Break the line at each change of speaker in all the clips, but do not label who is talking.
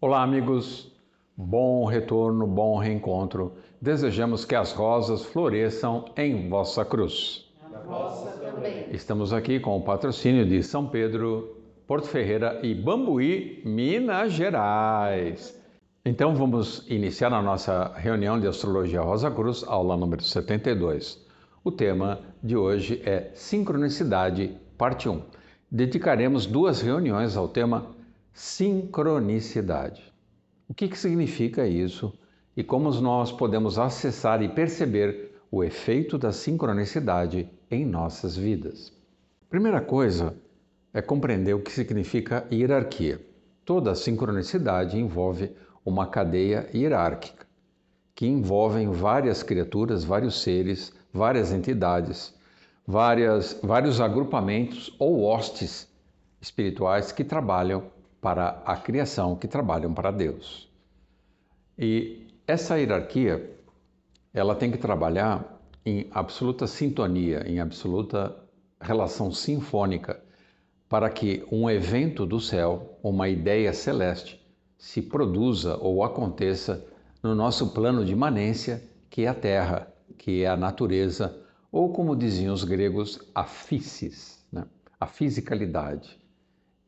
Olá, amigos. Bom retorno, bom reencontro. Desejamos que as rosas floresçam em vossa cruz.
Na vossa também.
Estamos aqui com o patrocínio de São Pedro, Porto Ferreira e Bambuí, Minas Gerais. Então vamos iniciar a nossa reunião de Astrologia Rosa Cruz, aula número 72. O tema de hoje é Sincronicidade, parte 1. Dedicaremos 2 reuniões ao tema Sincronicidade. O que significa isso e como nós podemos acessar e perceber o efeito da sincronicidade em nossas vidas? Primeira coisa é compreender o que significa hierarquia. Toda sincronicidade envolve uma cadeia hierárquica, que envolve várias criaturas, vários seres, várias entidades, vários agrupamentos ou hostes espirituais que trabalham para a criação, que trabalham para Deus. E essa hierarquia, ela tem que trabalhar em absoluta sintonia, em absoluta relação sinfônica, para que um evento do céu, uma ideia celeste, se produza ou aconteça no nosso plano de imanência, que é a Terra, que é a natureza, ou como diziam os gregos, a physis, né? A fisicalidade.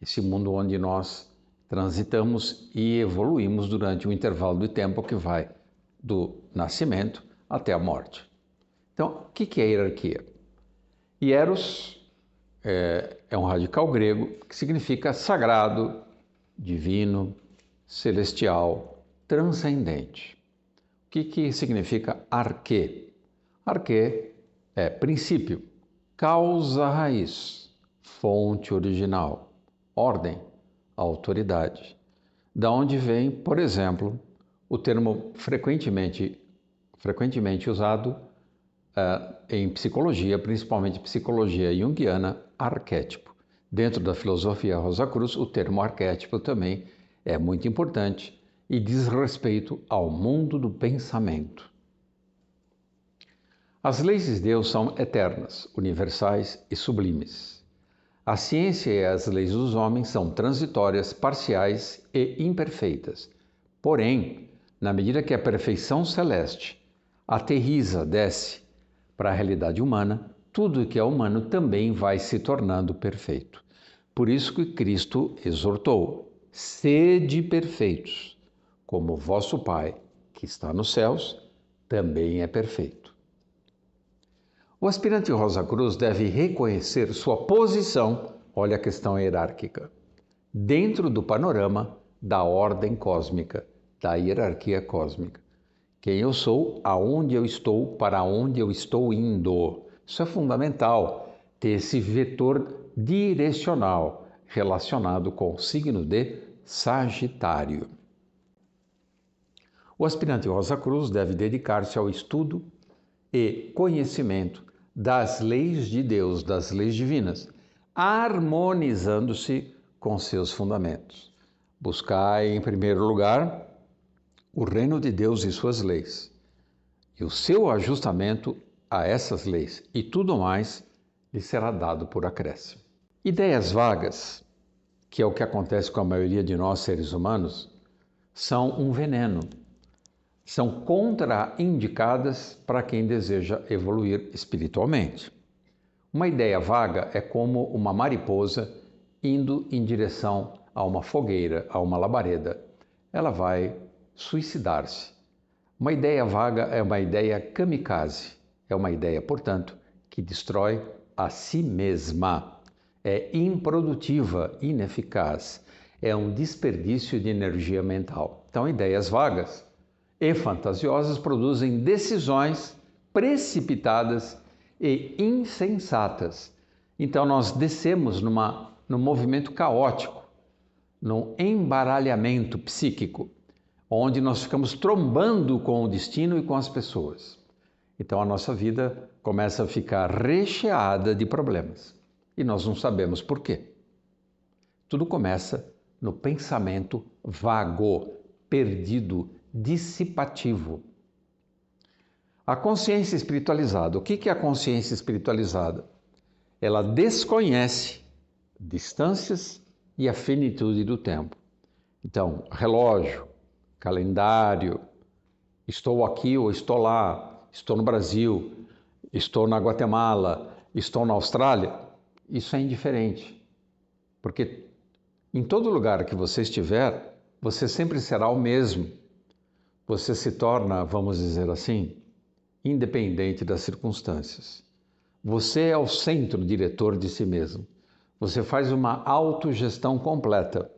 Esse mundo onde nós transitamos e evoluímos durante um intervalo de tempo que vai do nascimento até a morte. Então, o que é hierarquia? Hieros é um radical grego que significa sagrado, divino, celestial, transcendente. O que significa arquê? Arquê é princípio, causa raiz, fonte original, ordem, autoridade. Da onde vem, por exemplo, o termo frequentemente usado em psicologia, principalmente psicologia junguiana, arquétipo. Dentro da filosofia Rosa Cruz, o termo arquétipo também é muito importante e diz respeito ao mundo do pensamento. As leis de Deus são eternas, universais e sublimes. A ciência e as leis dos homens são transitórias, parciais e imperfeitas. Porém, na medida que a perfeição celeste aterriza, desce para a realidade humana, tudo que é humano também vai se tornando perfeito. Por isso que Cristo exortou: sede perfeitos, como vosso Pai, que está nos céus, também é perfeito. O aspirante Rosa Cruz deve reconhecer sua posição, olha a questão hierárquica, dentro do panorama da ordem cósmica, da hierarquia cósmica. Quem eu sou, aonde eu estou, para onde eu estou indo. Isso é fundamental, ter esse vetor direcional relacionado com o signo de Sagitário. O aspirante Rosa Cruz deve dedicar-se ao estudo e conhecimento das leis de Deus, das leis divinas, harmonizando-se com seus fundamentos. Buscai, em primeiro lugar, o reino de Deus e suas leis, e o seu ajustamento a essas leis, e tudo mais lhe será dado por acréscimo. Ideias vagas, que é o que acontece com a maioria de nós seres humanos, são um veneno. São contraindicadas para quem deseja evoluir espiritualmente. Uma ideia vaga é como uma mariposa indo em direção a uma fogueira, a uma labareda. Ela vai suicidar-se. Uma ideia vaga é uma ideia kamikaze. É uma ideia, portanto, que destrói a si mesma. É improdutiva, ineficaz. É um desperdício de energia mental. Então, ideias vagas e fantasiosas produzem decisões precipitadas e insensatas. Então nós descemos num movimento caótico, num embaralhamento psíquico, onde nós ficamos trombando com o destino e com as pessoas. Então a nossa vida começa a ficar recheada de problemas e nós não sabemos por quê. Tudo começa no pensamento vago, perdido, dissipativo. A consciência espiritualizada. O que é a consciência espiritualizada? Ela desconhece distâncias e a finitude do tempo. Então, relógio, calendário, estou aqui ou estou lá, estou no Brasil, estou na Guatemala, estou na Austrália, isso é indiferente, porque em todo lugar que você estiver, você sempre será o mesmo. Você se torna, vamos dizer assim, independente das circunstâncias. Você é o centro diretor de si mesmo. Você faz uma autogestão completa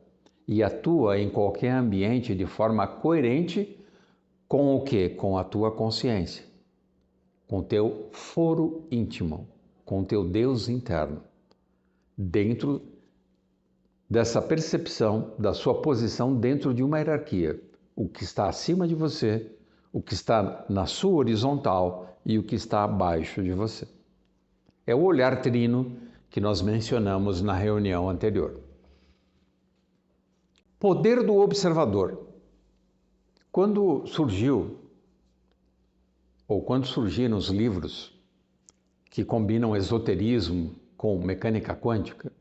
e atua em qualquer ambiente de forma coerente com o quê? Com a tua consciência, com o teu foro íntimo, com o teu Deus interno, dentro dessa percepção da sua posição dentro de uma hierarquia, o que está acima de você, o que está na sua horizontal e o que está abaixo de você. É o olhar trino que nós mencionamos na reunião anterior. Poder do observador. Quando surgiram os livros que combinam esoterismo com mecânica quântica,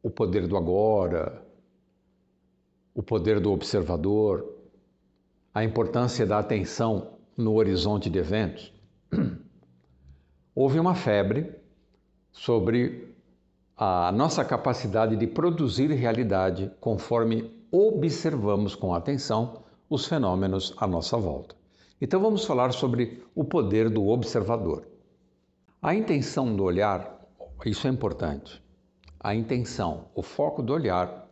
o poder do agora, o poder do observador, a importância da atenção no horizonte de eventos, houve uma febre sobre a nossa capacidade de produzir realidade conforme observamos com atenção os fenômenos à nossa volta. Então vamos falar sobre o poder do observador. A intenção do olhar, isso é importante. A intenção, o foco do olhar,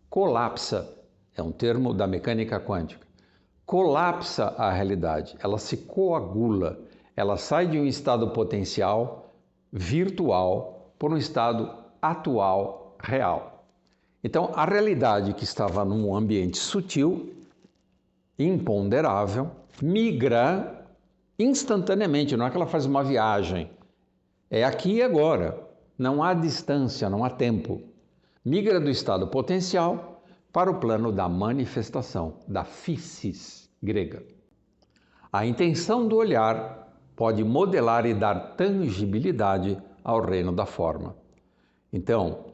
colapsa, é um termo da mecânica quântica, colapsa a realidade, ela se coagula, ela sai de um estado potencial, virtual, para um estado atual, real. Então, a realidade que estava num ambiente sutil, imponderável, migra instantaneamente, não é que ela faz uma viagem, é aqui e agora, não há distância, não há tempo. Migra do estado potencial para o plano da manifestação, da physis grega. A intenção do olhar pode modelar e dar tangibilidade ao reino da forma. Então,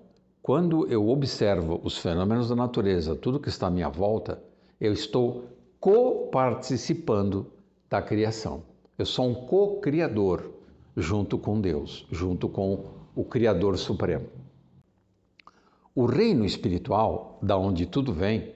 quando eu observo os fenômenos da natureza, tudo que está à minha volta, eu estou coparticipando da criação. Eu sou um co-criador junto com Deus, junto com o Criador Supremo. O reino espiritual, da onde tudo vem,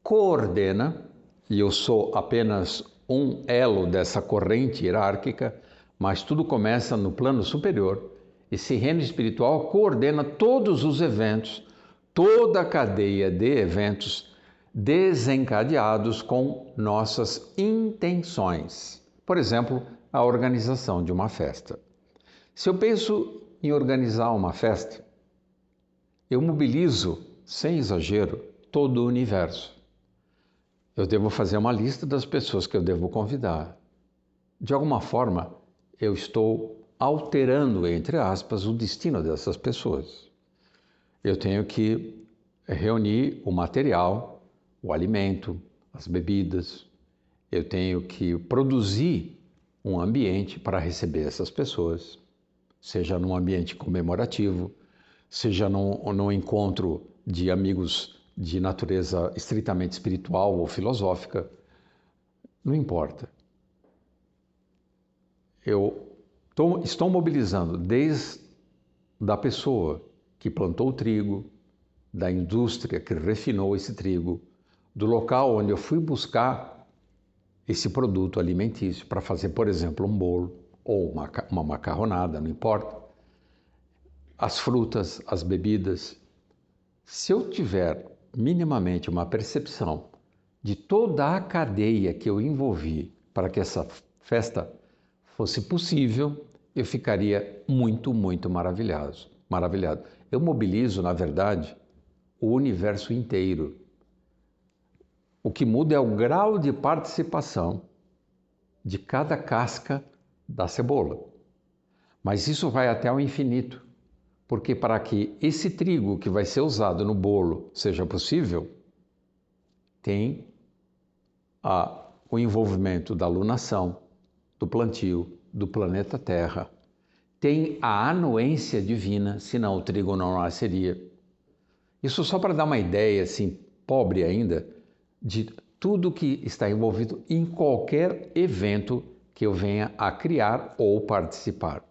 coordena, e eu sou apenas um elo dessa corrente hierárquica, mas tudo começa no plano superior. Esse reino espiritual coordena todos os eventos, toda a cadeia de eventos desencadeados com nossas intenções. Por exemplo, a organização de uma festa. Se eu penso em organizar uma festa, eu mobilizo, sem exagero, todo o universo. Eu devo fazer uma lista das pessoas que eu devo convidar. De alguma forma, eu estou alterando, entre aspas, o destino dessas pessoas. Eu tenho que reunir o material, o alimento, as bebidas. Eu tenho que produzir um ambiente para receber essas pessoas, seja num ambiente comemorativo, seja num encontro de amigos de natureza estritamente espiritual ou filosófica, não importa. Eu estou mobilizando desde a pessoa que plantou o trigo, da indústria que refinou esse trigo, do local onde eu fui buscar esse produto alimentício para fazer, por exemplo, um bolo ou uma macarronada, não importa. As frutas, as bebidas. Se eu tiver minimamente uma percepção de toda a cadeia que eu envolvi para que essa festa fosse possível, eu ficaria muito, muito maravilhado. Eu mobilizo, na verdade, o universo inteiro. O que muda é o grau de participação de cada casca da cebola. Mas isso vai até o infinito, porque para que esse trigo que vai ser usado no bolo seja possível, tem o envolvimento da lunação, do plantio, do planeta Terra. Tem a anuência divina, senão o trigo não nasceria. Isso só para dar uma ideia, assim, pobre ainda, de tudo que está envolvido em qualquer evento que eu venha a criar ou participar.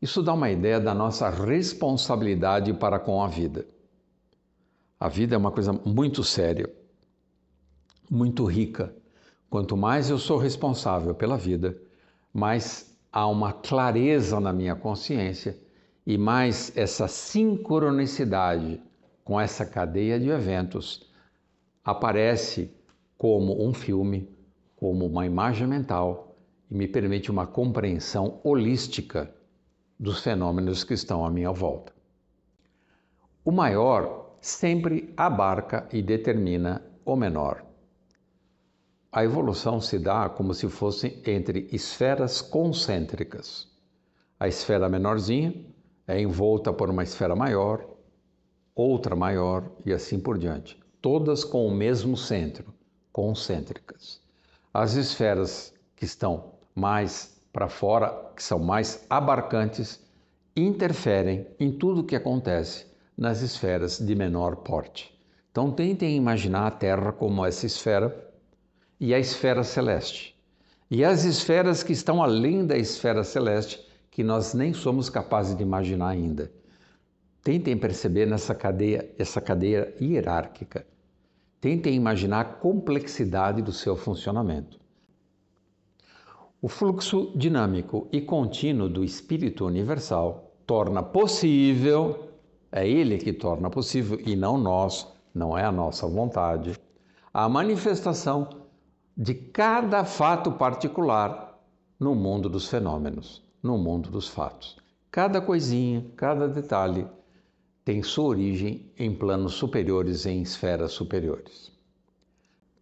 Isso dá uma ideia da nossa responsabilidade para com a vida. A vida é uma coisa muito séria, muito rica. Quanto mais eu sou responsável pela vida, mais há uma clareza na minha consciência e mais essa sincronicidade com essa cadeia de eventos aparece como um filme, como uma imagem mental e me permite uma compreensão holística dos fenômenos que estão à minha volta. O maior sempre abarca e determina o menor. A evolução se dá como se fosse entre esferas concêntricas. A esfera menorzinha é envolta por uma esfera maior, outra maior e assim por diante, todas com o mesmo centro, concêntricas. As esferas que estão mais para fora, que são mais abarcantes, interferem em tudo o que acontece nas esferas de menor porte. Então tentem imaginar a Terra como essa esfera e a esfera celeste. E as esferas que estão além da esfera celeste, que nós nem somos capazes de imaginar ainda. Tentem perceber essa cadeia hierárquica. Tentem imaginar a complexidade do seu funcionamento. O fluxo dinâmico e contínuo do Espírito Universal torna possível, é ele que torna possível e não nós, não é a nossa vontade, a manifestação de cada fato particular no mundo dos fenômenos, no mundo dos fatos. Cada coisinha, cada detalhe tem sua origem em planos superiores, em esferas superiores.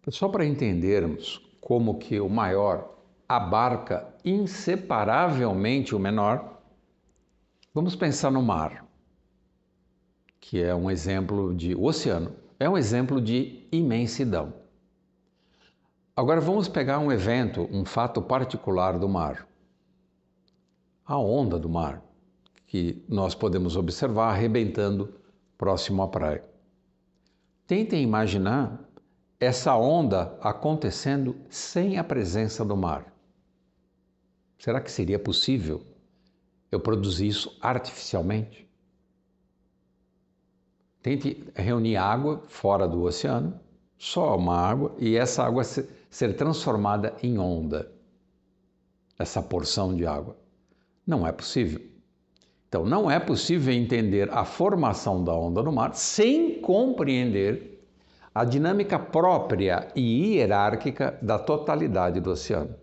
Só para entendermos como que o maior abarca inseparavelmente o menor, vamos pensar no mar, que é um exemplo de oceano, é um exemplo de imensidão. Agora vamos pegar um evento, um fato particular do mar. A onda do mar, que nós podemos observar arrebentando próximo à praia. Tentem imaginar essa onda acontecendo sem a presença do mar. Será que seria possível eu produzir isso artificialmente? Tente reunir água fora do oceano, só uma água, e essa água ser transformada em onda, essa porção de água. Não é possível. Então, não é possível entender a formação da onda no mar sem compreender a dinâmica própria e hierárquica da totalidade do oceano.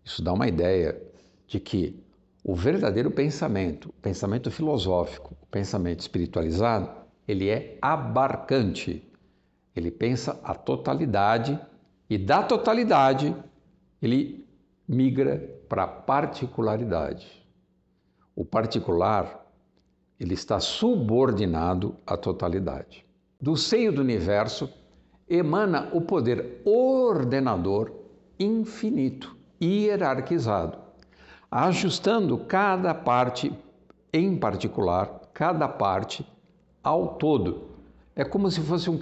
Isso dá uma ideia de que o verdadeiro pensamento, o pensamento filosófico, o pensamento espiritualizado, ele é abarcante. Ele pensa a totalidade e da totalidade ele migra para a particularidade. O particular, ele está subordinado à totalidade. Do seio do universo emana o poder ordenador infinito, hierarquizado, ajustando cada parte em particular, cada parte ao todo. É como se fosse um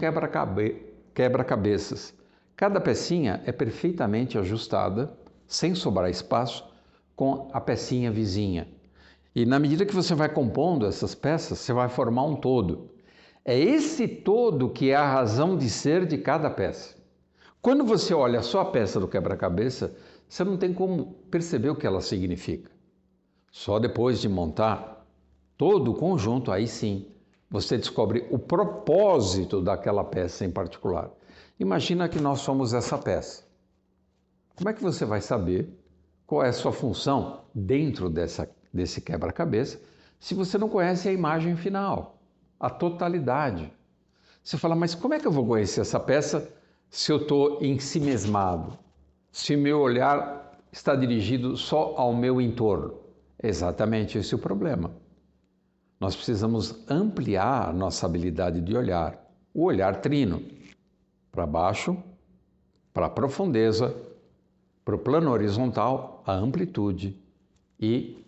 quebra-cabeças. Cada pecinha é perfeitamente ajustada, sem sobrar espaço, com a pecinha vizinha. E na medida que você vai compondo essas peças, você vai formar um todo. É esse todo que é a razão de ser de cada peça. Quando você olha só a peça do quebra-cabeça, você não tem como perceber o que ela significa. Só depois de montar todo o conjunto, aí sim, você descobre o propósito daquela peça em particular. Imagina que nós somos essa peça. Como é que você vai saber qual é a sua função dentro desse quebra-cabeça se você não conhece a imagem final, a totalidade? Você fala, mas como é que eu vou conhecer essa peça se eu estou ensimesmado? Se meu olhar está dirigido só ao meu entorno? É exatamente esse o problema. Nós precisamos ampliar a nossa habilidade de olhar, o olhar trino, para baixo, para a profundeza, para o plano horizontal, a amplitude e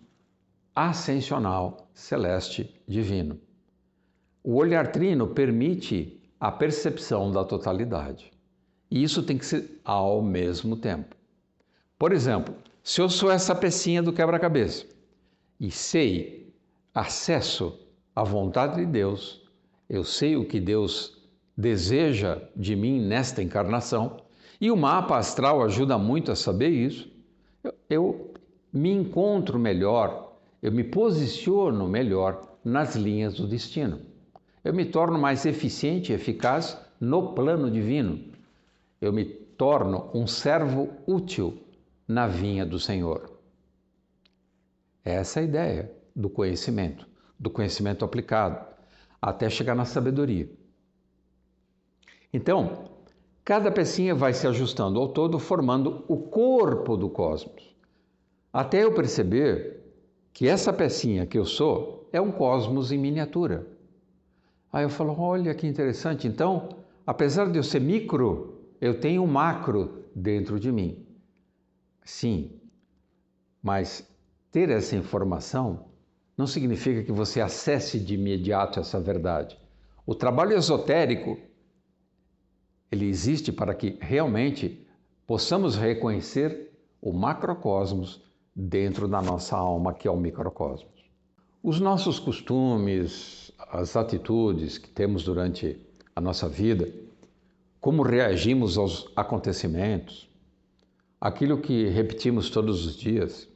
ascensional, celeste, divino. O olhar trino permite a percepção da totalidade. E isso tem que ser ao mesmo tempo. Por exemplo, se eu sou essa pecinha do quebra-cabeça e acesso à vontade de Deus, eu sei o que Deus deseja de mim nesta encarnação, e o mapa astral ajuda muito a saber isso, eu me encontro melhor, eu me posiciono melhor nas linhas do destino. Eu me torno mais eficiente e eficaz no plano divino. Eu me torno um servo útil na vinha do Senhor. Essa é a ideia do conhecimento aplicado, até chegar na sabedoria. Então, cada pecinha vai se ajustando ao todo, formando o corpo do cosmos. Até eu perceber que essa pecinha que eu sou é um cosmos em miniatura. Aí eu falo, olha que interessante, então, apesar de eu ser micro, eu tenho um macro dentro de mim. Sim, mas ter essa informação não significa que você acesse de imediato essa verdade. O trabalho esotérico, ele existe para que realmente possamos reconhecer o macrocosmos dentro da nossa alma, que é o microcosmos. Os nossos costumes, as atitudes que temos durante a nossa vida, como reagimos aos acontecimentos, aquilo que repetimos todos os dias,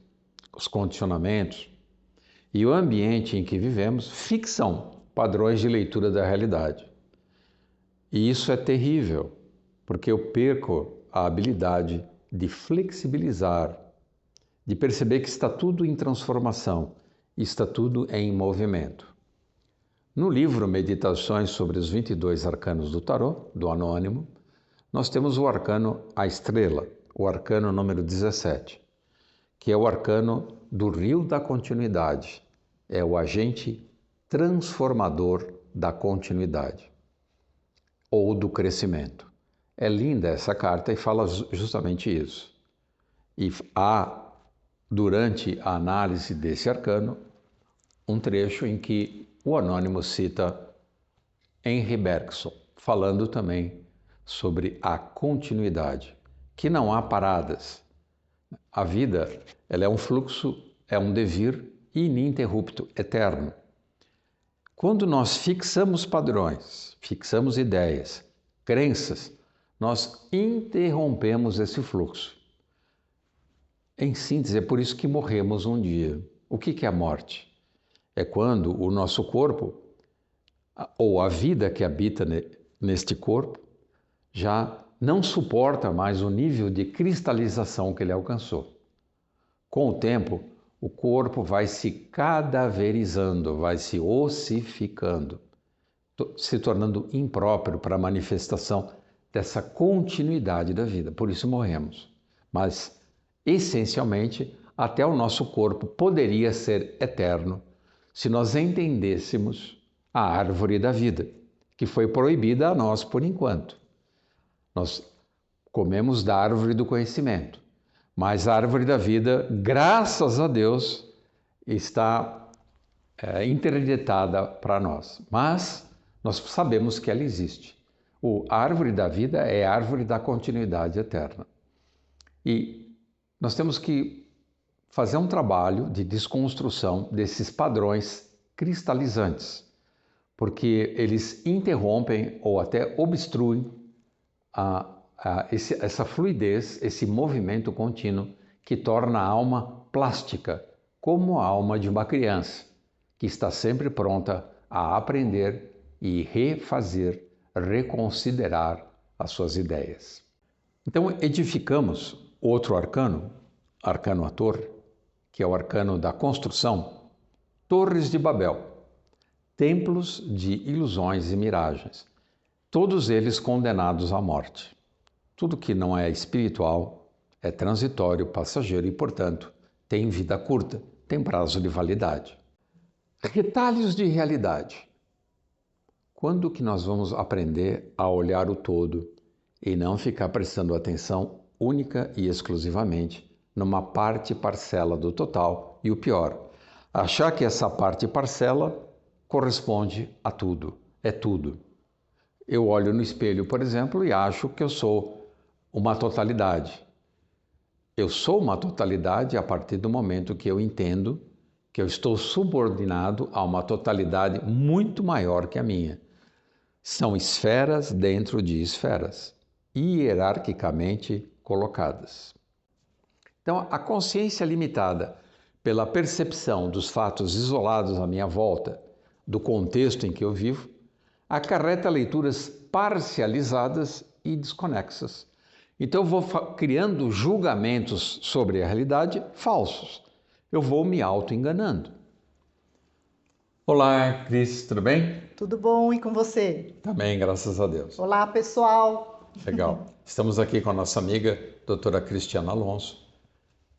os condicionamentos e o ambiente em que vivemos fixam padrões de leitura da realidade. E isso é terrível, porque eu perco a habilidade de flexibilizar, de perceber que está tudo em transformação, está tudo em movimento. No livro Meditações sobre os 22 Arcanos do Tarô, do Anônimo, nós temos o arcano A Estrela, o arcano número 17, que é o arcano do rio da continuidade, é o agente transformador da continuidade ou do crescimento. É linda essa carta e fala justamente isso. E há, durante a análise desse arcano, um trecho em que o Anônimo cita Henri Bergson, falando também sobre a continuidade, que não há paradas. A vida, ela é um fluxo, é um devir ininterrupto, eterno. Quando nós fixamos padrões, fixamos ideias, crenças, nós interrompemos esse fluxo. Em síntese, é por isso que morremos um dia. O que é a morte? É quando o nosso corpo, ou a vida que habita neste corpo, já não suporta mais o nível de cristalização que ele alcançou. Com o tempo, o corpo vai se cadaverizando, vai se ossificando, se tornando impróprio para a manifestação dessa continuidade da vida. Por isso morremos. Mas, essencialmente, até o nosso corpo poderia ser eterno se nós entendêssemos a árvore da vida, que foi proibida a nós por enquanto. Nós comemos da árvore do conhecimento, mas a árvore da vida, graças a Deus, está interditada para nós. Mas nós sabemos que ela existe. A árvore da vida é a árvore da continuidade eterna. E nós temos que fazer um trabalho de desconstrução desses padrões cristalizantes, porque eles interrompem ou até obstruem essa fluidez, esse movimento contínuo que torna a alma plástica, como a alma de uma criança, que está sempre pronta a aprender e refazer, reconsiderar as suas ideias. Então, edificamos outro arcano, arcano à torre, que é o arcano da construção, torres de Babel, templos de ilusões e miragens, todos eles condenados à morte. Tudo que não é espiritual é transitório, passageiro e, portanto, tem vida curta, tem prazo de validade. Retalhos de realidade. Quando que nós vamos aprender a olhar o todo e não ficar prestando atenção única e exclusivamente numa parte parcela do total e o pior, achar que essa parte parcela corresponde a tudo, é tudo. Eu olho no espelho, por exemplo, e acho que eu sou uma totalidade. Eu sou uma totalidade a partir do momento que eu entendo que eu estou subordinado a uma totalidade muito maior que a minha. São esferas dentro de esferas, hierarquicamente colocadas. Então, a consciência limitada pela percepção dos fatos isolados à minha volta, do contexto em que eu vivo, acarreta leituras parcializadas e desconexas. Então eu vou criando julgamentos sobre a realidade falsos. Eu vou me auto-enganando. Olá, Cris, tudo bem?
Tudo bom, e com você?
Também, graças a Deus.
Olá, pessoal!
Legal. Estamos aqui com a nossa amiga, doutora Cristiana Alonso,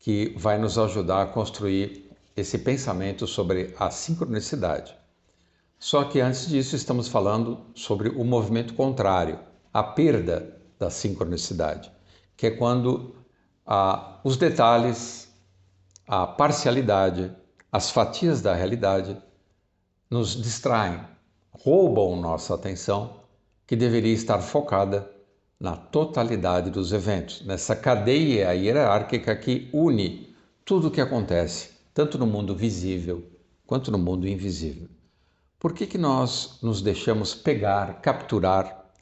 que vai nos ajudar a construir esse pensamento sobre a sincronicidade. Só que antes disso estamos falando sobre o movimento contrário, a perda da sincronicidade, que é quando os detalhes, a parcialidade, as fatias da realidade nos distraem, roubam nossa atenção, que deveria estar focada na totalidade dos eventos, nessa cadeia hierárquica que une tudo o que acontece, tanto no mundo visível quanto no mundo invisível. Por que nós nos deixamos pegar, capturar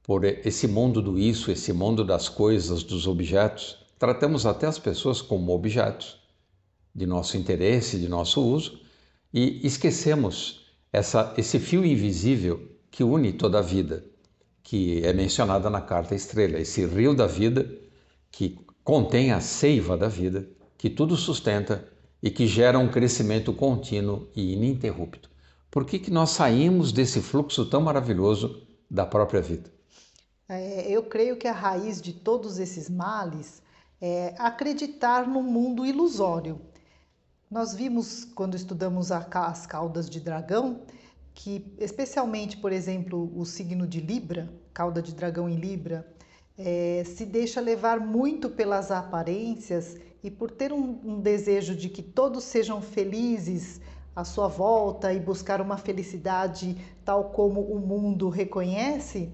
por esse mundo do isso, esse mundo das coisas, dos objetos? Tratamos até as pessoas como objetos de nosso interesse, de nosso uso, e esquecemos esse fio invisível que une toda a vida, que é mencionada na Carta Estrela, esse rio da vida que contém a seiva da vida, que tudo sustenta e que gera um crescimento contínuo e ininterrupto. Por que nós saímos desse fluxo tão maravilhoso da própria vida?
Eu creio que a raiz de todos esses males é acreditar no mundo ilusório. Nós vimos, quando estudamos as caudas de dragão, que especialmente, por exemplo, o signo de Libra, cauda de dragão em Libra, se deixa levar muito pelas aparências e por ter um desejo de que todos sejam felizes à sua volta e buscar uma felicidade tal como o mundo reconhece,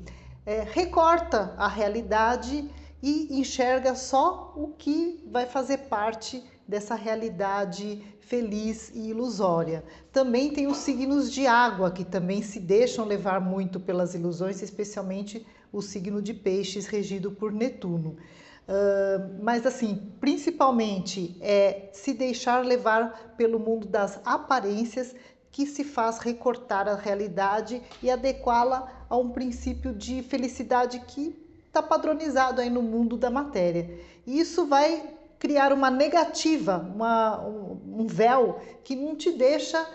recorta a realidade e enxerga só o que vai fazer parte dessa realidade feliz e ilusória. Também tem os signos de água, que também se deixam levar muito pelas ilusões, especialmente o signo de Peixes, regido por Netuno. Mas assim, principalmente se deixar levar pelo mundo das aparências, que se faz recortar a realidade e adequá-la a um princípio de felicidade que está padronizado aí no mundo da matéria. E isso vai criar uma negativa, um véu que não te deixa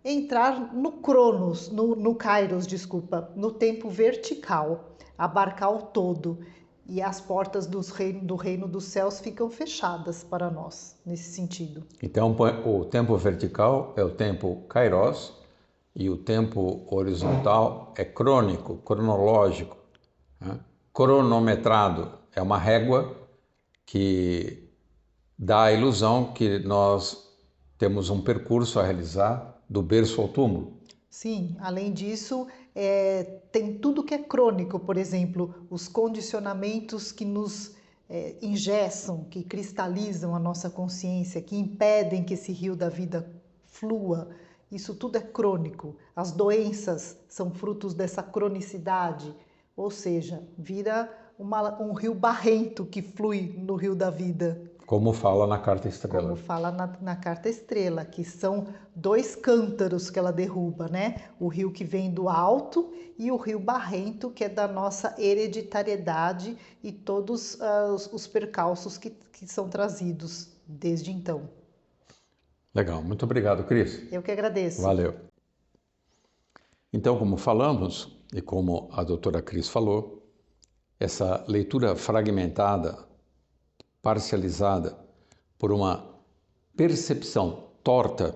entrar no Cronos, no Kairos, desculpa, no tempo vertical, abarcar o todo. E as portas do reino dos céus ficam fechadas para nós, nesse sentido.
Então, o tempo vertical é o tempo Kairos e o tempo horizontal é crônico, cronológico, né? Cronometrado é uma régua que dá a ilusão que nós temos um percurso a realizar do berço ao túmulo.
Sim, além disso, tem tudo que é crônico, por exemplo, os condicionamentos que nos engessam, que cristalizam a nossa consciência, que impedem que esse rio da vida flua. Isso tudo é crônico. As doenças são frutos dessa cronicidade, ou seja, vira um rio barrento que flui no rio da vida.
Como fala na Carta Estrela.
Como fala na Carta Estrela, que são 2 cântaros que ela derruba, né? O rio que vem do alto e o rio barrento, que é da nossa hereditariedade e todos os percalços que são trazidos desde então.
Legal, muito obrigado, Cris.
Eu que agradeço.
Valeu. Então, como falamos, e como a doutora Cris falou, essa leitura fragmentada, parcializada, por uma percepção torta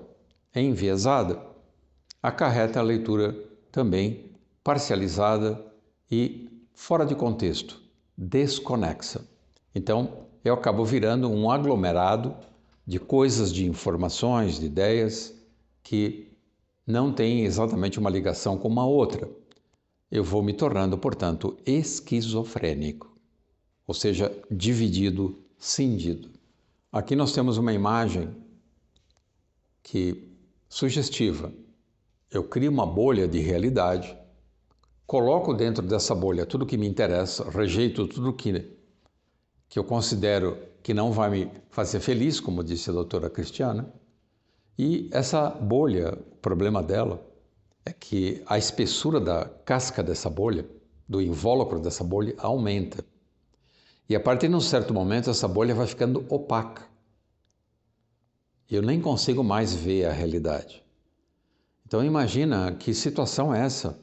e enviesada, acarreta a leitura também parcializada e fora de contexto, desconexa. Então, eu acabo virando um aglomerado de coisas, de informações, de ideias que não tem exatamente uma ligação com uma outra. Eu vou me tornando, portanto, esquizofrênico, ou seja, dividido, cindido. Aqui nós temos uma imagem sugestiva. Eu crio uma bolha de realidade, coloco dentro dessa bolha tudo que me interessa, rejeito tudo que eu considero que não vai me fazer feliz, como disse a doutora Cristiana, e essa bolha, o problema dela é que a espessura da casca dessa bolha, do invólucro dessa bolha, aumenta. E a partir de um certo momento, essa bolha vai ficando opaca. Eu nem consigo mais ver a realidade. Então imagina que situação é essa.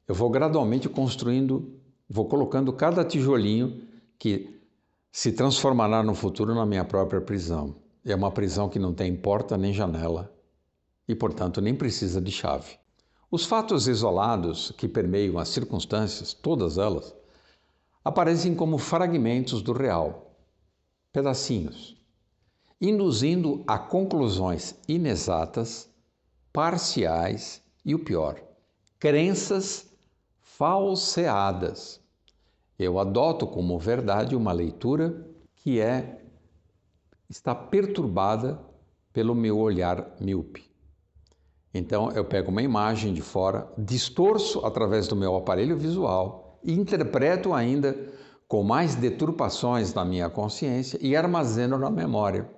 Eu vou gradualmente construindo, vou colocando cada tijolinho que se transformará no futuro na minha própria prisão. É uma prisão que não tem porta nem janela e, portanto, nem precisa de chave. Os fatos isolados que permeiam as circunstâncias, todas elas, aparecem como fragmentos do real, pedacinhos, induzindo a conclusões inexatas, parciais e, o pior, crenças falseadas. Eu adoto como verdade uma leitura que está perturbada pelo meu olhar míope. Então, eu pego uma imagem de fora, distorço através do meu aparelho visual e interpreto ainda com mais deturpações na minha consciência e armazeno na memória.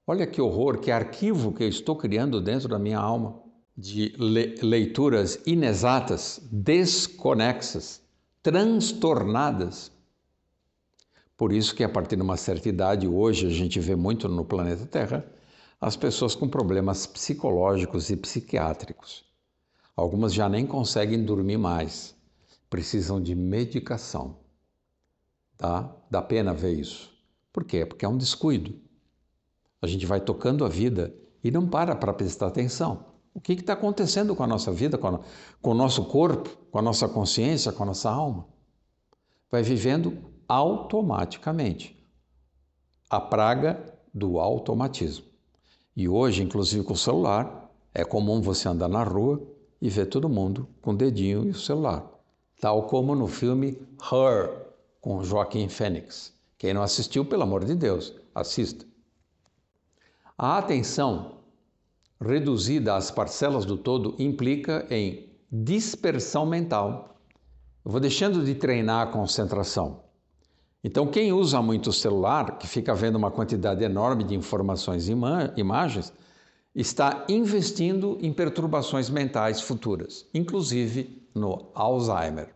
Olha que horror, que arquivo que eu estou criando dentro da minha alma de leituras inexatas, desconexas, transtornadas. Por isso que a partir de uma certa idade, hoje a gente vê muito no planeta Terra, as pessoas com problemas psicológicos e psiquiátricos. Algumas já nem conseguem dormir mais, precisam de medicação. Tá? Dá pena ver isso. Por quê? Porque é um descuido. A gente vai tocando a vida e não para prestar atenção. O que está acontecendo com a nossa vida, com o nosso corpo, com a nossa consciência, com a nossa alma? Vai vivendo automaticamente. A praga do automatismo. E hoje, inclusive com o celular, é comum você andar na rua e ver todo mundo com o dedinho e o celular. Tal como no filme Her, com Joaquim Fênix. Quem não assistiu, pelo amor de Deus, assista. A atenção reduzida às parcelas do todo implica em dispersão mental. Eu vou deixando de treinar a concentração. Então, quem usa muito o celular, que fica vendo uma quantidade enorme de informações e imagens, está investindo em perturbações mentais futuras, inclusive no Alzheimer.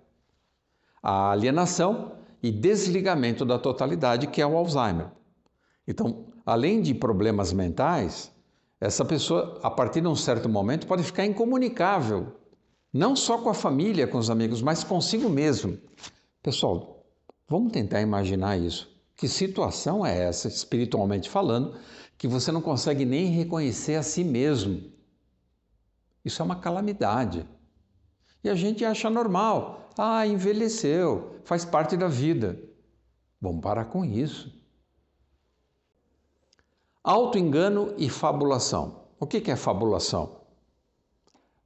A alienação e desligamento da totalidade, que é o Alzheimer. Então, além de problemas mentais, essa pessoa, a partir de um certo momento, pode ficar incomunicável, não só com a família, com os amigos, mas consigo mesmo. Pessoal, vamos tentar imaginar isso. Que situação é essa, espiritualmente falando, que você não consegue nem reconhecer a si mesmo? Isso é uma calamidade. E a gente acha normal. Ah, envelheceu, faz parte da vida. Vamos parar com isso. Autoengano e fabulação. O que é fabulação?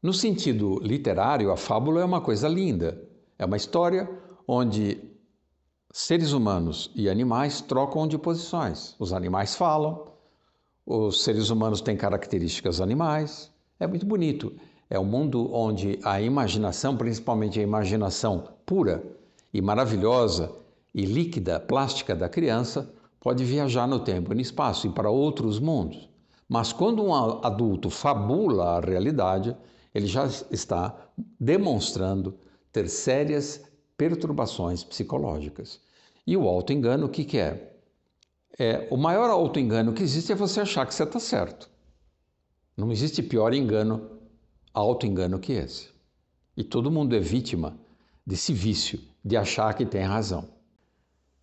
No sentido literário, a fábula é uma coisa linda. É uma história onde seres humanos e animais trocam de posições. Os animais falam, os seres humanos têm características animais. É muito bonito. É um mundo onde a imaginação, principalmente a imaginação pura e maravilhosa e líquida, plástica da criança, pode viajar no tempo e no espaço e para outros mundos. Mas quando um adulto fabula a realidade, ele já está demonstrando ter sérias perturbações psicológicas. E o autoengano, o que é? O maior autoengano que existe é você achar que você está certo. Não existe pior autoengano que esse. E todo mundo é vítima desse vício de achar que tem razão.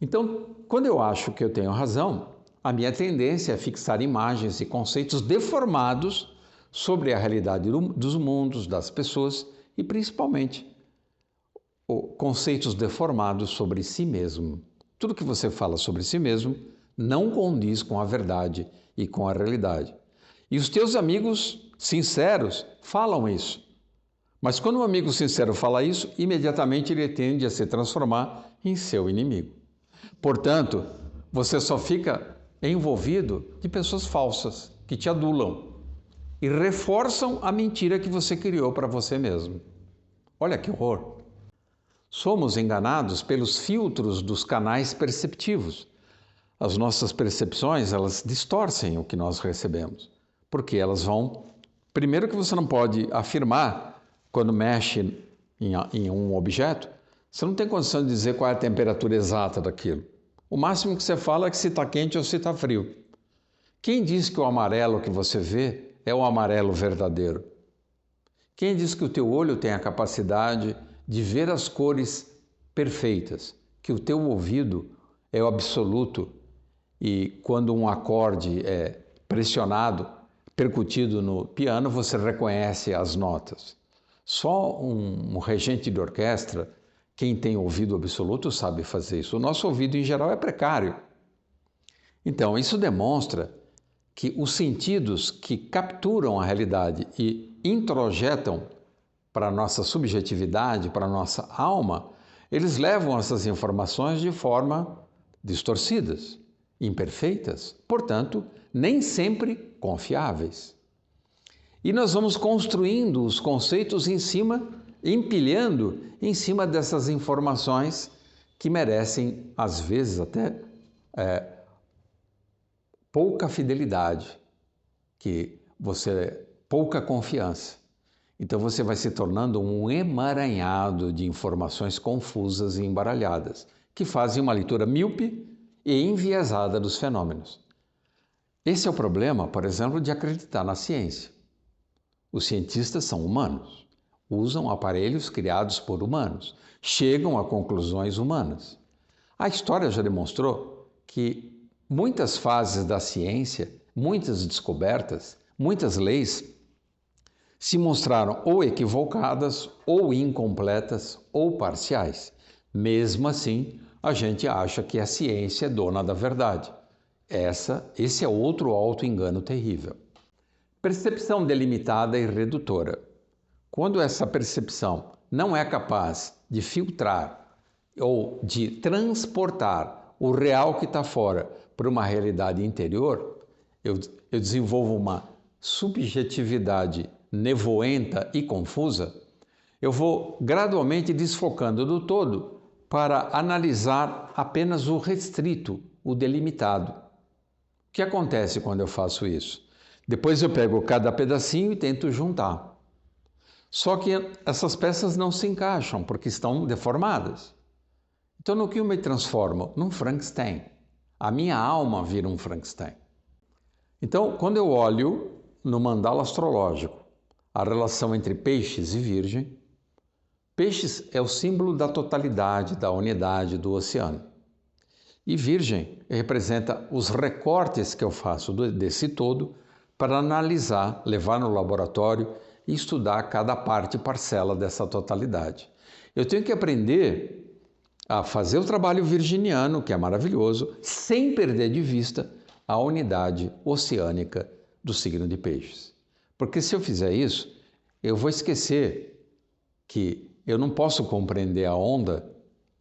Então, quando eu acho que eu tenho razão, a minha tendência é fixar imagens e conceitos deformados sobre a realidade dos mundos, das pessoas e, principalmente, conceitos deformados sobre si mesmo. Tudo que você fala sobre si mesmo não condiz com a verdade e com a realidade. E os teus amigos sinceros falam isso. Mas quando um amigo sincero fala isso, imediatamente ele tende a se transformar em seu inimigo. Portanto, você só fica envolvido de pessoas falsas que te adulam e reforçam a mentira que você criou para você mesmo. Olha que horror! Somos enganados pelos filtros dos canais perceptivos. As nossas percepções, elas distorcem o que nós recebemos, porque elas vão... Primeiro que você não pode afirmar, quando mexe em um objeto, você não tem condição de dizer qual é a temperatura exata daquilo. O máximo que você fala é que se está quente ou se está frio. Quem diz que o amarelo que você vê é o amarelo verdadeiro? Quem diz que o teu olho tem a capacidade de ver as cores perfeitas? Que o teu ouvido é o absoluto e quando um acorde é pressionado, percutido no piano, você reconhece as notas? Só um regente de orquestra, quem tem ouvido absoluto, sabe fazer isso. O nosso ouvido, em geral, é precário. Então, isso demonstra que os sentidos que capturam a realidade e introjetam para a nossa subjetividade, para a nossa alma, eles levam essas informações de forma distorcidas, imperfeitas, portanto, nem sempre confiáveis. E nós vamos construindo os conceitos em cima, empilhando em cima dessas informações que merecem, às vezes, até pouca fidelidade, pouca confiança. Então você vai se tornando um emaranhado de informações confusas e embaralhadas, que fazem uma leitura míope e enviesada dos fenômenos. Esse é o problema, por exemplo, de acreditar na ciência. Os cientistas são humanos, usam aparelhos criados por humanos, chegam a conclusões humanas. A história já demonstrou que muitas fases da ciência, muitas descobertas, muitas leis se mostraram ou equivocadas, ou incompletas, ou parciais. Mesmo assim, a gente acha que a ciência é dona da verdade. Esse é outro auto-engano terrível. Percepção delimitada e redutora. Quando essa percepção não é capaz de filtrar ou de transportar o real que está fora para uma realidade interior, eu desenvolvo uma subjetividade nevoenta e confusa, eu vou gradualmente desfocando do todo para analisar apenas o restrito, o delimitado. O que acontece quando eu faço isso? Depois eu pego cada pedacinho e tento juntar. Só que essas peças não se encaixam porque estão deformadas. Então, no que eu me transformo? Num Frankenstein. A minha alma vira um Frankenstein. Então, quando eu olho no mandala astrológico a relação entre peixes e virgem, peixes é o símbolo da totalidade, da unidade do oceano. E virgem representa os recortes que eu faço desse todo para analisar, levar no laboratório e estudar cada parte e parcela dessa totalidade. Eu tenho que aprender a fazer o trabalho virginiano, que é maravilhoso, sem perder de vista a unidade oceânica do signo de Peixes. Porque se eu fizer isso, eu vou esquecer que eu não posso compreender a onda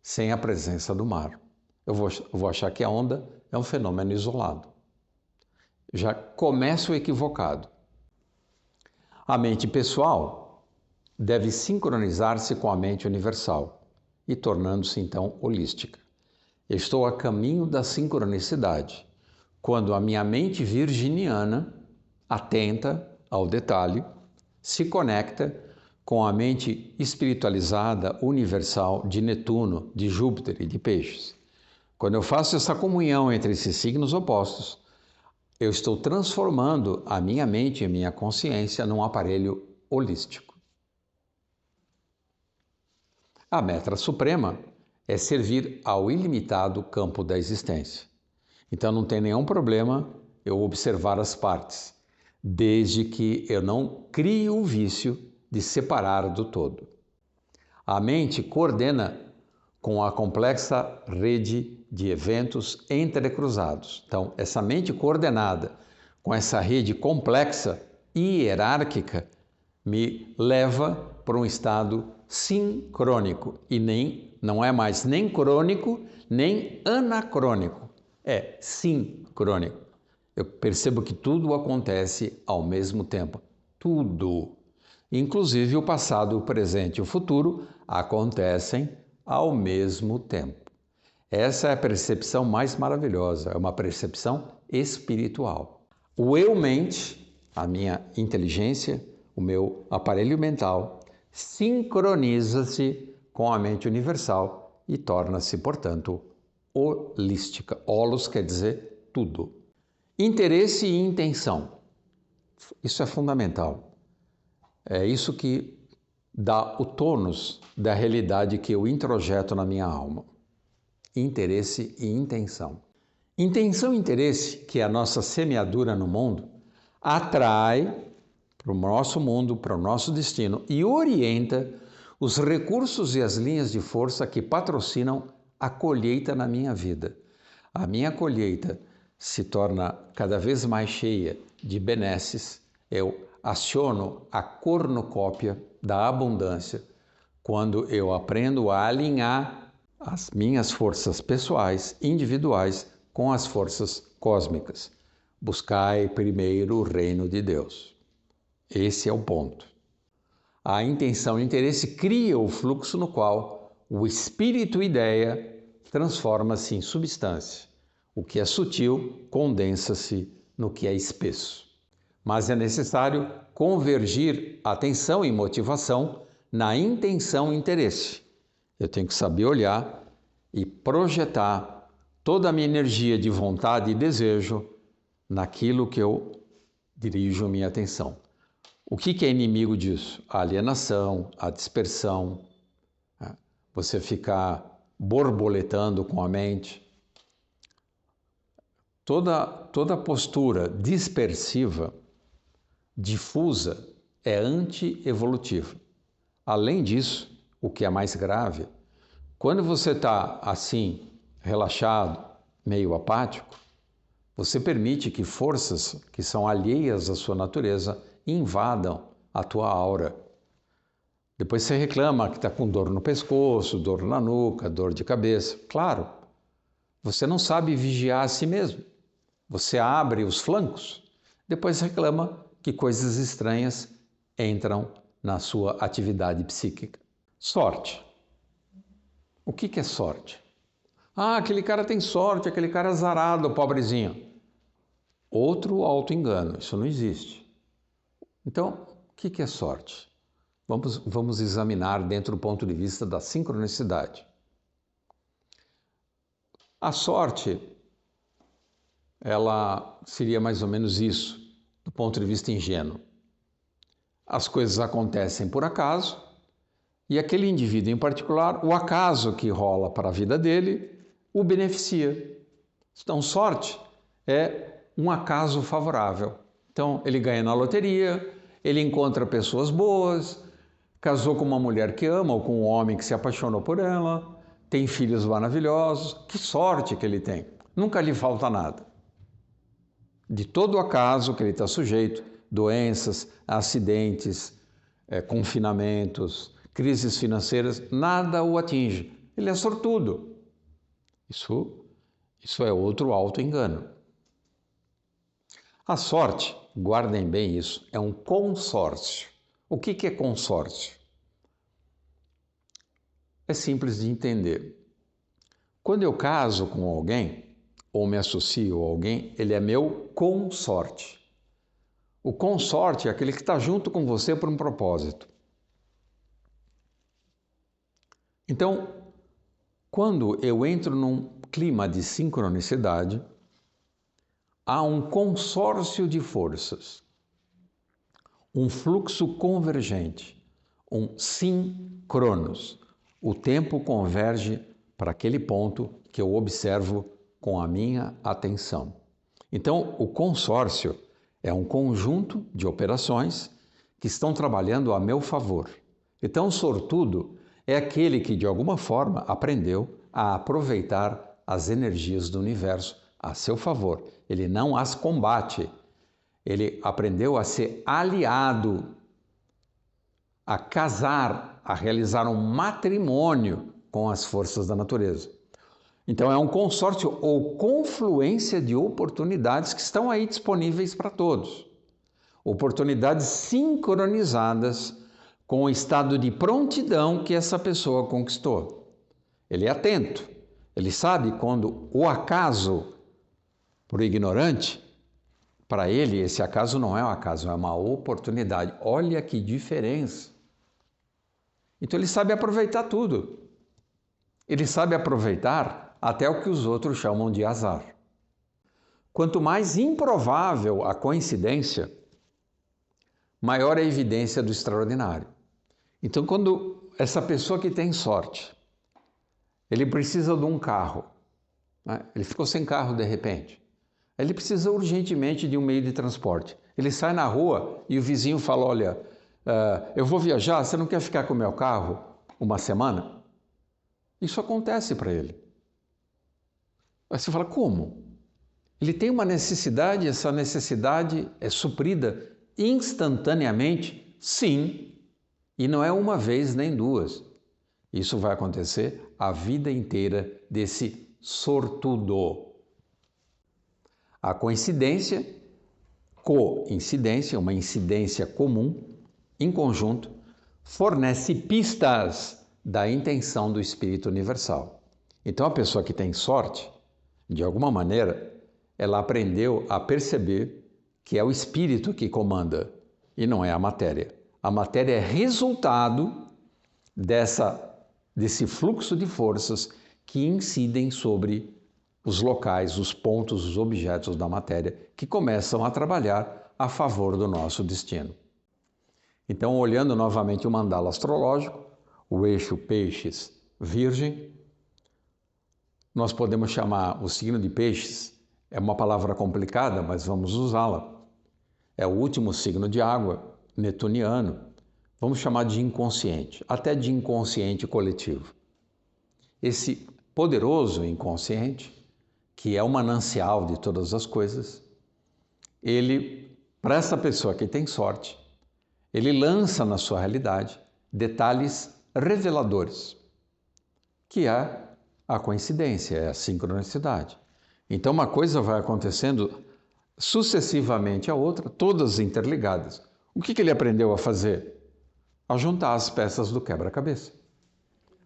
sem a presença do mar. Eu vou achar que a onda é um fenômeno isolado. Já começo equivocado. A mente pessoal deve sincronizar-se com a mente universal e tornando-se então holística. Eu estou a caminho da sincronicidade, quando a minha mente virginiana, atenta ao detalhe, se conecta com a mente espiritualizada universal de Netuno, de Júpiter e de Peixes. Quando eu faço essa comunhão entre esses signos opostos, eu estou transformando a minha mente e a minha consciência num aparelho holístico. A meta suprema é servir ao ilimitado campo da existência. Então não tem nenhum problema eu observar as partes, desde que eu não crie o vício de separar do todo. A mente coordena com a complexa rede de eventos entrecruzados. Então, essa mente coordenada com essa rede complexa hierárquica me leva para um estado sincrônico e não é mais nem crônico nem anacrônico, é sincrônico. Eu percebo que tudo acontece ao mesmo tempo, tudo, inclusive o passado, o presente e o futuro acontecem ao mesmo tempo. Essa é a percepção mais maravilhosa, é uma percepção espiritual. O eu-mente, a minha inteligência, o meu aparelho mental, sincroniza-se com a mente universal e torna-se, portanto, holística. Holos quer dizer tudo. Interesse e intenção. Isso é fundamental. É isso que dá o tônus da realidade que eu introjeto na minha alma. Interesse e intenção. Intenção e interesse, que é a nossa semeadura no mundo, atrai para o nosso mundo, para o nosso destino e orienta os recursos e as linhas de força que patrocinam a colheita na minha vida. A minha colheita se torna cada vez mais cheia de benesses. Eu aciono a cornucópia da abundância quando eu aprendo a alinhar as minhas forças pessoais, individuais, com as forças cósmicas. Buscai primeiro o reino de Deus. Esse é o ponto. A intenção e o interesse cria o fluxo no qual o espírito-ideia transforma-se em substância. O que é sutil condensa-se no que é espesso. Mas é necessário convergir atenção e motivação na intenção e interesse. Eu tenho que saber olhar e projetar toda a minha energia de vontade e desejo naquilo que eu dirijo minha atenção. O que é inimigo disso? A alienação, a dispersão, você ficar borboletando com a mente. Toda postura dispersiva, difusa, é anti-evolutiva. Além disso, o que é mais grave, quando você está assim, relaxado, meio apático, você permite que forças que são alheias à sua natureza invadam a tua aura. Depois você reclama que está com dor no pescoço, dor na nuca, dor de cabeça. Claro, você não sabe vigiar a si mesmo. Você abre os flancos, depois reclama que coisas estranhas entram na sua atividade psíquica. Sorte. O que é sorte? Ah, aquele cara tem sorte, aquele cara é azarado, pobrezinho. Outro auto-engano, isso não existe. Então, o que é sorte? Vamos examinar dentro do ponto de vista da sincronicidade. A sorte, ela seria mais ou menos isso, do ponto de vista ingênuo. As coisas acontecem por acaso, e aquele indivíduo em particular, o acaso que rola para a vida dele, o beneficia. Então, sorte é um acaso favorável. Então, ele ganha na loteria, ele encontra pessoas boas, casou com uma mulher que ama ou com um homem que se apaixonou por ela, tem filhos maravilhosos. Que sorte que ele tem! Nunca lhe falta nada. De todo o acaso que ele está sujeito, doenças, acidentes, confinamentos, crises financeiras, nada o atinge. Ele é sortudo. Isso é outro auto-engano. A sorte, guardem bem isso, é um consórcio. O que é consórcio? É simples de entender. Quando eu caso com alguém, ou me associo a alguém, ele é meu consorte. O consorte é aquele que está junto com você por um propósito. Então, quando eu entro num clima de sincronicidade, há um consórcio de forças, um fluxo convergente, um síncronos. O tempo converge para aquele ponto que eu observo com a minha atenção. Então, o consórcio é um conjunto de operações que estão trabalhando a meu favor. Então, sortudo é aquele que, de alguma forma, aprendeu a aproveitar as energias do universo a seu favor. Ele não as combate, Ele aprendeu a ser aliado, a casar, a realizar um matrimônio com as forças da natureza. Então é um consórcio ou confluência de oportunidades que estão aí disponíveis para todos. Oportunidades sincronizadas com o estado de prontidão que essa pessoa conquistou. Ele é atento, ele sabe quando o acaso, para o ignorante, para ele esse acaso não é um acaso, é uma oportunidade. Olha que diferença! Então ele sabe aproveitar tudo. Ele sabe aproveitar até o que os outros chamam de azar. Quanto mais improvável a coincidência, maior a evidência do extraordinário. Então, quando essa pessoa que tem sorte, ele precisa de um carro, né? Ele ficou sem carro de repente, ele precisa urgentemente de um meio de transporte. Ele sai na rua e o vizinho fala, olha, eu vou viajar, você não quer ficar com o meu carro uma semana? Isso acontece para ele. Aí você fala, como? Ele tem uma necessidade, essa necessidade é suprida instantaneamente? Sim, e não é uma vez nem duas. Isso vai acontecer a vida inteira desse sortudo. A coincidência, coincidência, uma incidência comum, em conjunto, fornece pistas da intenção do Espírito Universal. Então a pessoa que tem sorte, de alguma maneira, ela aprendeu a perceber que é o espírito que comanda e não é a matéria. A matéria é resultado desse fluxo de forças que incidem sobre os locais, os pontos, os objetos da matéria que começam a trabalhar a favor do nosso destino. Então, olhando novamente o mandala astrológico, o eixo Peixes-Virgem, nós podemos chamar o signo de Peixes, é uma palavra complicada, mas vamos usá-la. É o último signo de água, netuniano. Vamos chamar de inconsciente, até de inconsciente coletivo. Esse poderoso inconsciente, que é o manancial de todas as coisas, ele, para essa pessoa que tem sorte, ele lança na sua realidade detalhes reveladores, que é a coincidência, é a sincronicidade. Então uma coisa vai acontecendo sucessivamente a outra, todas interligadas. O que ele aprendeu a fazer? A juntar as peças do quebra-cabeça.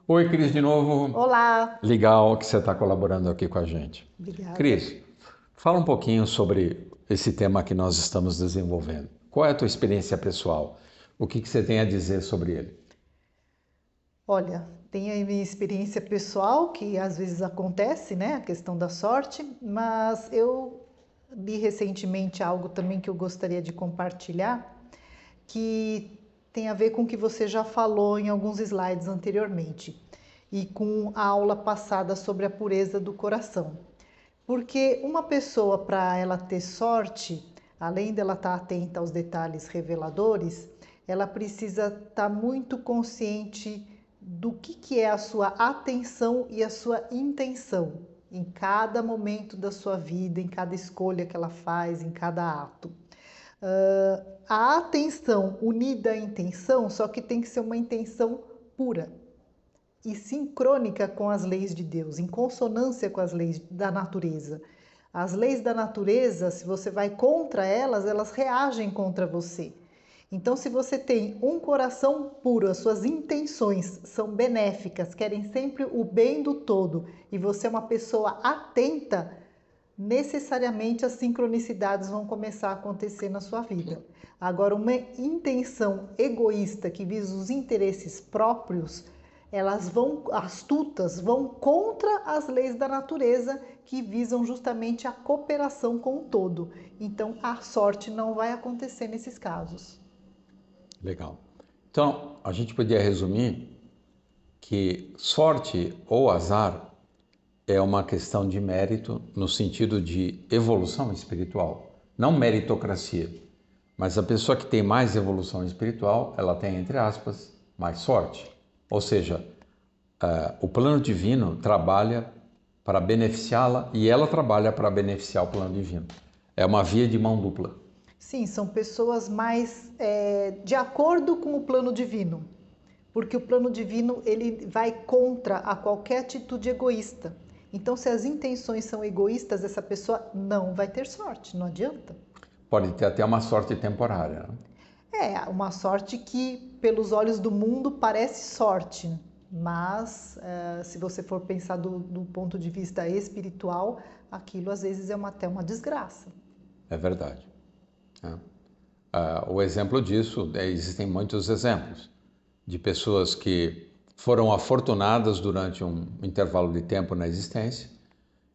Oi, Cris, de novo.
Olá!
Legal que você está colaborando aqui com a gente.
Obrigada.
Cris, fala um pouquinho sobre esse tema que nós estamos desenvolvendo. Qual é a tua experiência pessoal? O que você tem a dizer sobre ele?
Olha, tem a minha experiência pessoal, que às vezes acontece, né? A questão da sorte, mas eu li recentemente algo também que eu gostaria de compartilhar, que tem a ver com o que você já falou em alguns slides anteriormente e com a aula passada sobre a pureza do coração. Porque uma pessoa, para ela ter sorte, além dela estar atenta aos detalhes reveladores, ela precisa estar muito consciente do que é a sua atenção e a sua intenção em cada momento da sua vida, em cada escolha que ela faz, em cada ato. A atenção unida à intenção, só que tem que ser uma intenção pura e sincrônica com as leis de Deus, em consonância com as leis da natureza. As leis da natureza, se você vai contra elas, elas reagem contra você. Então, se você tem um coração puro, as suas intenções são benéficas, querem sempre o bem do todo, e você é uma pessoa atenta, necessariamente as sincronicidades vão começar a acontecer na sua vida. Agora, uma intenção egoísta que visa os interesses próprios, elas vão, astutas, vão contra as leis da natureza que visam justamente a cooperação com o todo. Então, a sorte não vai acontecer nesses casos.
Legal. Então, a gente podia resumir que sorte ou azar é uma questão de mérito no sentido de evolução espiritual, não meritocracia. Mas a pessoa que tem mais evolução espiritual, ela tem, entre aspas, mais sorte. Ou seja, o plano divino trabalha para beneficiá-la e ela trabalha para beneficiar o plano divino. É uma via de mão dupla.
Sim, são pessoas mais de acordo com o plano divino, porque o plano divino ele vai contra a qualquer atitude egoísta. Então, se as intenções são egoístas, essa pessoa não vai ter sorte, não adianta.
Pode ter até uma sorte temporária, né?
É uma sorte que, pelos olhos do mundo, parece sorte, mas se você for pensar do ponto de vista espiritual, aquilo às vezes é até uma desgraça.
É verdade. O exemplo disso, existem muitos exemplos de pessoas que foram afortunadas durante um intervalo de tempo na existência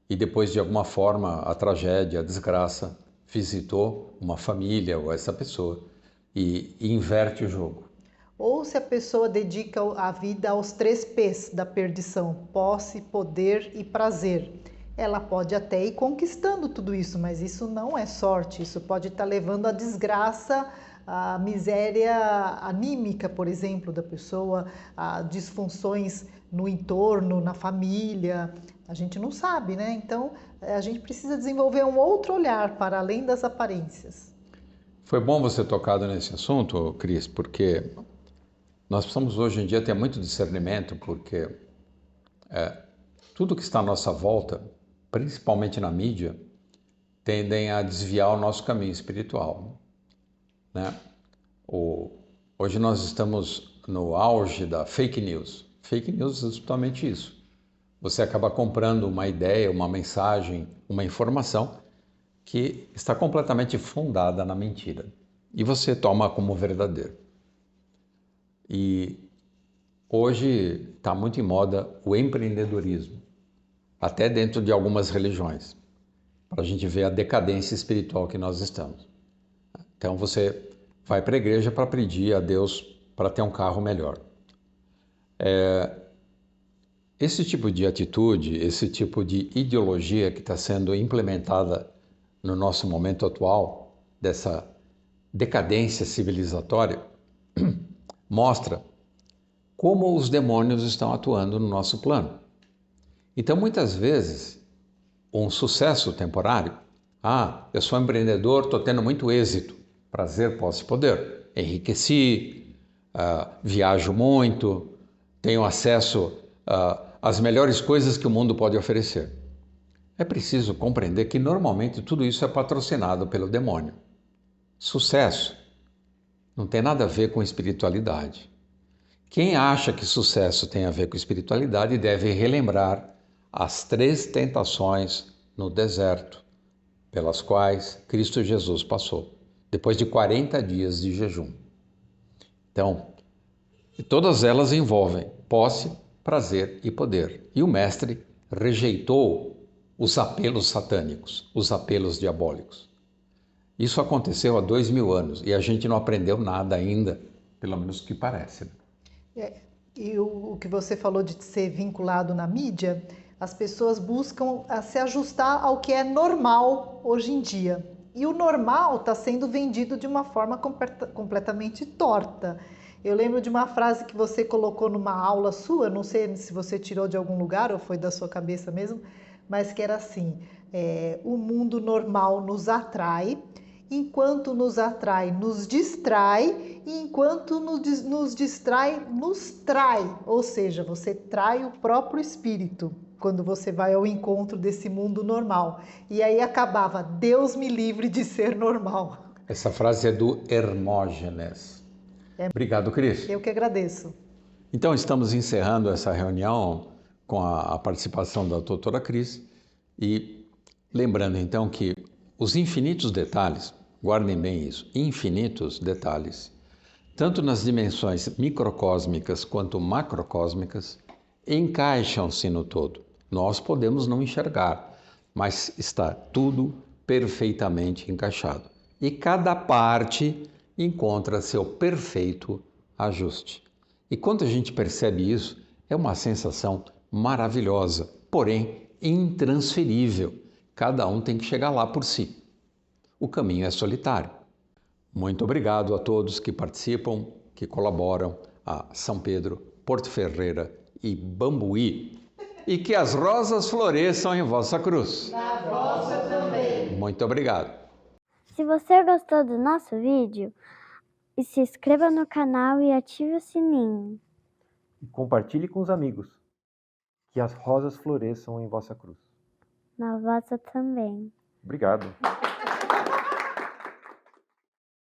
e depois, de alguma forma, a tragédia, a desgraça visitou uma família ou essa pessoa e inverte o jogo.
Ou se a pessoa dedica a vida aos 3 P's da perdição: posse, poder e prazer. Ela pode até ir conquistando tudo isso, mas isso não é sorte, isso pode estar levando à desgraça, à miséria anímica, por exemplo, da pessoa, a disfunções no entorno, na família. A gente não sabe, né? Então, a gente precisa desenvolver um outro olhar para além das aparências.
Foi bom você tocado nesse assunto, Cris, porque nós precisamos hoje em dia ter muito discernimento, porque tudo que está à nossa volta, principalmente na mídia, tendem a desviar o nosso caminho espiritual, né? Hoje nós estamos no auge da fake news. Fake news é justamente isso. Você acaba comprando uma ideia, uma mensagem, uma informação que está completamente fundada na mentira e você toma como verdadeiro. E hoje está muito em moda o empreendedorismo, até dentro de algumas religiões, para a gente ver a decadência espiritual que nós estamos. Então você vai para a igreja para pedir a Deus para ter um carro melhor. Esse tipo de atitude, esse tipo de ideologia que está sendo implementada no nosso momento atual, dessa decadência civilizatória, mostra como os demônios estão atuando no nosso plano. Então, muitas vezes, um sucesso temporário, eu sou empreendedor, estou tendo muito êxito, prazer, posse e poder, enriqueci, viajo muito, tenho acesso às melhores coisas que o mundo pode oferecer. É preciso compreender que normalmente tudo isso é patrocinado pelo demônio. Sucesso não tem nada a ver com espiritualidade. Quem acha que sucesso tem a ver com espiritualidade deve relembrar as 3 tentações no deserto, pelas quais Cristo Jesus passou, depois de 40 dias de jejum. Então, todas elas envolvem posse, prazer e poder. E o mestre rejeitou os apelos satânicos, os apelos diabólicos. Isso aconteceu há 2000 anos e a gente não aprendeu nada ainda, pelo menos que parece.
E o que você falou de ser vinculado na mídia, as pessoas buscam se ajustar ao que é normal hoje em dia. E o normal está sendo vendido de uma forma completamente torta. Eu lembro de uma frase que você colocou numa aula sua, não sei se você tirou de algum lugar ou foi da sua cabeça mesmo, mas que era assim: o mundo normal nos atrai, enquanto nos atrai, nos distrai, e enquanto nos distrai, nos trai. Ou seja, você trai o próprio espírito quando você vai ao encontro desse mundo normal. E aí acabava: Deus me livre de ser normal.
Essa frase é do Hermógenes. Obrigado, Cris.
Eu que agradeço.
Então, estamos encerrando essa reunião com a participação da doutora Cris e lembrando então que os infinitos detalhes, guardem bem isso, infinitos detalhes, tanto nas dimensões microcósmicas quanto macrocósmicas, encaixam-se no todo. Nós podemos não enxergar, mas está tudo perfeitamente encaixado. E cada parte encontra seu perfeito ajuste. E quando a gente percebe isso, é uma sensação maravilhosa, porém intransferível. Cada um tem que chegar lá por si. O caminho é solitário. Muito obrigado a todos que participam, que colaboram a São Pedro, Porto Ferreira e Bambuí. E que as rosas floresçam em vossa cruz.
Na vossa também.
Muito obrigado.
Se você gostou do nosso vídeo, se inscreva no canal e ative o sininho.
E compartilhe com os amigos. Que as rosas floresçam em vossa cruz.
Na vossa também.
Obrigado.